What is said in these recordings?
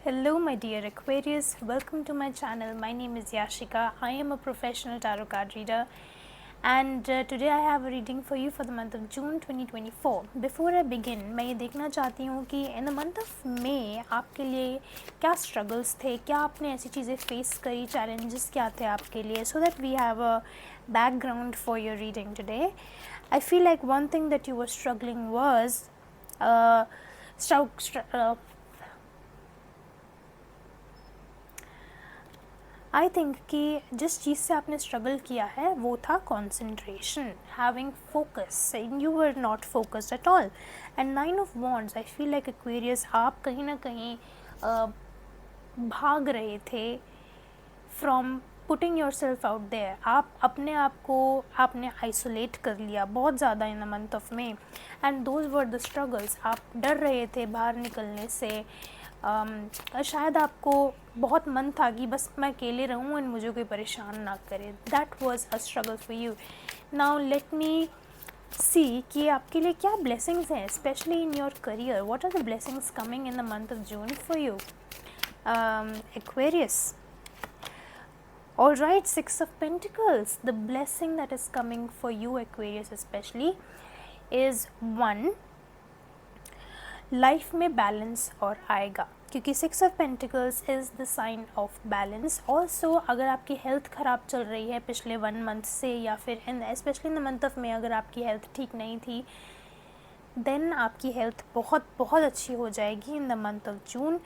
Hello, my dear Aquarius. Welcome to my channel. My name is Yashika. I am a professional tarot card reader, and today I have a reading for you for the month of June 2024. Before I begin, मैं ये देखना चाहती हूँ कि in the month of May आपके लिए क्या struggles थे, क्या आपने ऐसी चीज़ें face करी, challenges क्या थे आपके लिए, so that we have a background for your reading today. I feel like one thing that you were struggling was I think कि जिस चीज़ से आपने स्ट्रगल किया है वो था concentration, having focus, and you were not focused at all. And 9 of wands, I feel like Aquarius आप कहीं ना कहीं भाग रहे थे from putting your self out there. आप अपने आप को आपने आइसोलेट कर लिया बहुत ज़्यादा इन the month of May, and those were the struggles. आप डर रहे थे बाहर निकलने से. शायद आपको बहुत मन था कि बस मैं अकेले रहूँ एंड मुझे कोई परेशान ना करे. That was a struggle for you. Now let me see कि आपके लिए क्या ब्लेसिंग्स हैं, specially in your career. What are the blessings coming in the month of June for you, Aquarius? All right, Six of Pentacles. The blessing that is coming for you, Aquarius, especially is one, life में balance और आएगा, क्योंकि 6 of pentacles is the sign of balance. Also अगर आपकी health ख़राब चल रही है पिछले 1 मंथ से, या फिर specially in the month of में अगर आपकी हेल्थ ठीक नहीं थी, देन आपकी हेल्थ बहुत बहुत अच्छी हो जाएगी इन द मंथ ऑफ जून.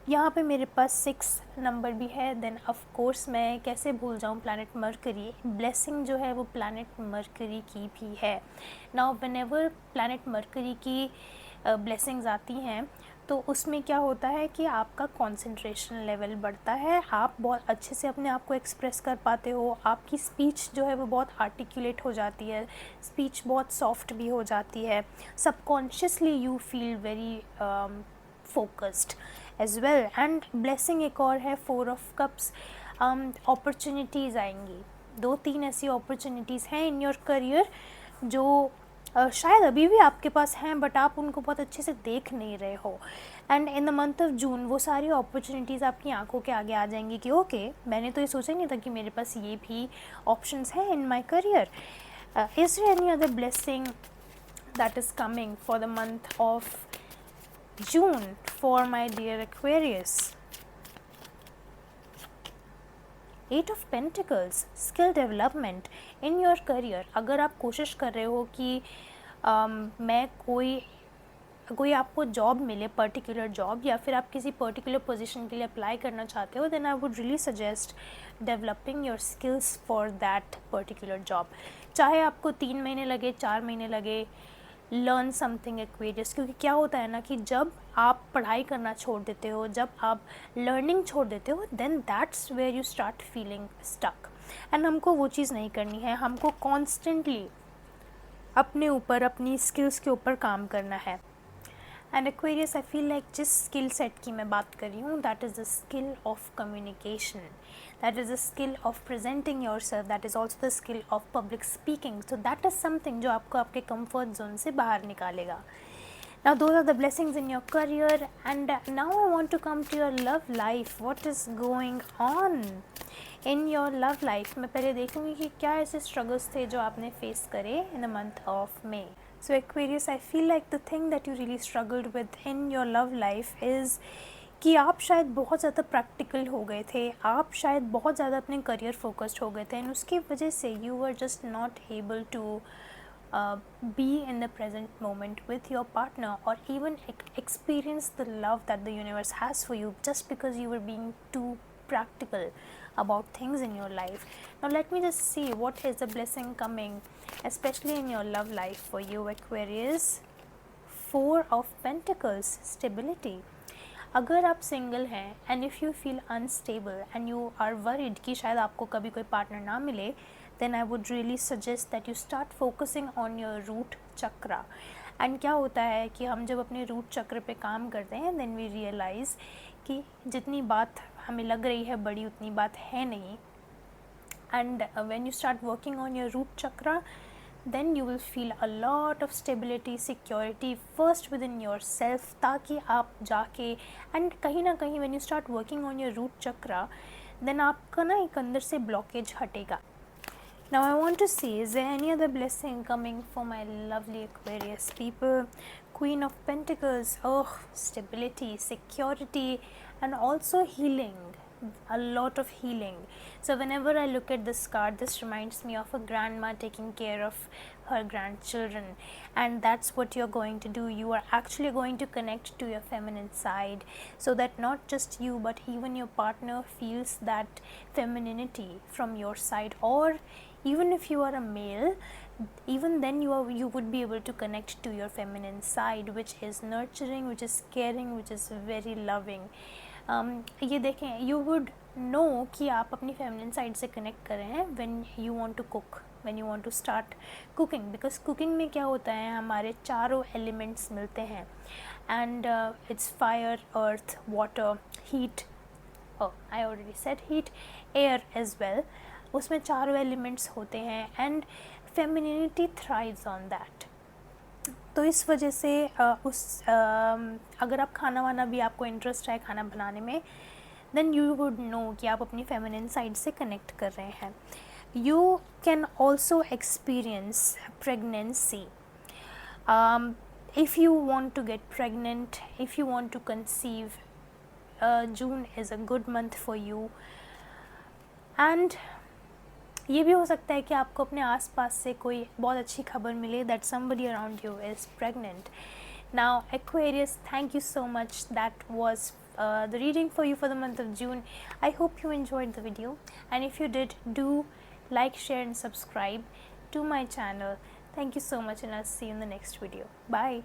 यहाँ पे मेरे पास 6 नंबर भी है. देन ऑफ कोर्स मैं कैसे भूल जाऊँ प्लैनेट मर्करी. ब्लेसिंग जो है वो प्लैनेट मर्करी की भी है. नाउ व्हेनेवर प्लैनेट मर्करी की ब्लेसिंग्स आती हैं तो उसमें क्या होता है कि आपका कंसंट्रेशन लेवल बढ़ता है, आप बहुत अच्छे से अपने आप को एक्सप्रेस कर पाते हो, आपकी स्पीच जो है वो बहुत आर्टिकुलेट हो जाती है, स्पीच बहुत सॉफ्ट भी हो जाती है. Subconsciously you feel very focused as well. And blessing एक और है 4 ऑफ कप्स. अपॉर्चुनिटीज़ आएंगी, 2-3 ऐसी अपॉर्चुनिटीज़ हैं इन योर करियर जो शायद अभी भी आपके पास हैं, बट आप उनको बहुत अच्छे से देख नहीं रहे हो. And in the month of जून वो सारी अपॉर्चुनिटीज़ आपकी आंखों के आगे आ जाएंगी कि ओके, मैंने तो ये सोचा ही नहीं था कि मेरे पास ये भी ऑप्शंस हैं in my career. Is there any other blessing that is coming for the month of June for my dear Aquarius? 8 of pentacles, skill development in your career. अगर आप कोशिश कर रहे हो कि मैं कोई आपको जॉब मिले, पर्टिकुलर जॉब, या फिर आप किसी पर्टिकुलर पोजीशन के लिए अप्लाई करना चाहते हो, then I would really suggest developing your skills for that particular job. चाहे आपको 3 महीने लगे, 4 महीने लगे, लर्न समथिंग एक्वेरियस. क्योंकि क्या होता है ना कि जब आप पढ़ाई करना छोड़ देते हो, जब आप लर्निंग छोड़ देते हो, then that's where you start feeling stuck. And हमको वो चीज़ नहीं करनी है, हमको कॉन्स्टेंटली अपने ऊपर, अपनी स्किल्स के ऊपर काम करना है. And Aquarius, I feel like जिस स्किल सेट की मैं बात कर रही हूँ, that is the skill of communication, that is the skill of presenting yourself, that is also the skill of public speaking. So that is something जो आपको आपके comfort zone से बाहर निकालेगा. Now those are the blessings in your career, and now I want to come to your love life. What is going on in your love life? मैं पहले देखूँगी कि क्या ऐसे struggles थे जो आपने face करे in the month of May. So Aquarius, I feel like the thing that you really struggled with in your love life is कि आप शायद बहुत ज़्यादा प्रैक्टिकल हो गए थे, आप शायद बहुत ज़्यादा अपने करियर फोकस्ड हो गए थे, एंड उसकी वजह से you were just not able to be in the present moment with your partner, और even experience the love that the universe has for you, just because you were being too practical about things in your life. Now let me just see what is the blessing coming, especially in your love life for you, Aquarius. 4 of Pentacles, stability. अगर आप single हैं and if you feel unstable and you are worried कि शायद आपको कभी कोई partner ना मिले, then I would really suggest that you start focusing on your root chakra. And क्या होता है कि हम जब अपने रूट चक्र पे काम करते हैं, देन वी रियलाइज़ कि जितनी बात हमें लग रही है बड़ी, उतनी बात है नहीं. And when you start working on your root chakra, then you will feel a lot of stability, security first within yourself, ताकि आप जाके and कहीं ना कहीं when you start working on your root chakra, then आपका ना एक अंदर से blockage हटेगा. Now I want to see, is there any other blessing coming for my lovely Aquarius people? Queen of Pentacles, oh, stability, security, and also healing, a lot of healing. So whenever I look at this card, this reminds me of a grandma taking care of her grandchildren, and that's what you're going to do. You are actually going to connect to your feminine side, so that not just you but even your partner feels that femininity from your side. Or even if you are a male, even then you would be able to connect to your feminine side, which is nurturing, which is caring, which is very loving. ये देखें, you would know कि आप अपनी feminine side से connect कर रहे हैं when you want to cook, when you want to start cooking, because cooking में क्या होता है, हमारे चारों elements मिलते हैं, and it's fire, earth, water, heat, oh I already said heat, air as well. उसमें चारों एलिमेंट्स होते हैं and femininity thrives on that. तो इस वजह से अगर आप खाना वाना भी आपको इंटरेस्ट है खाना बनाने में, देन यू वुड नो कि आप अपनी फेमिनिन साइड से कनेक्ट कर रहे हैं. You can also experience pregnancy. if you want to get pregnant, if you want to conceive, June is a good month for you. And ये भी हो सकता है कि आपको अपने आसपास से कोई बहुत अच्छी खबर मिले that somebody around you is pregnant. Now Aquarius, thank you so much. That was the reading for you for the month of June. I hope you enjoyed the video, and if you did, do like, share and subscribe to my channel. Thank you so much, and I'll see you in the next video. Bye.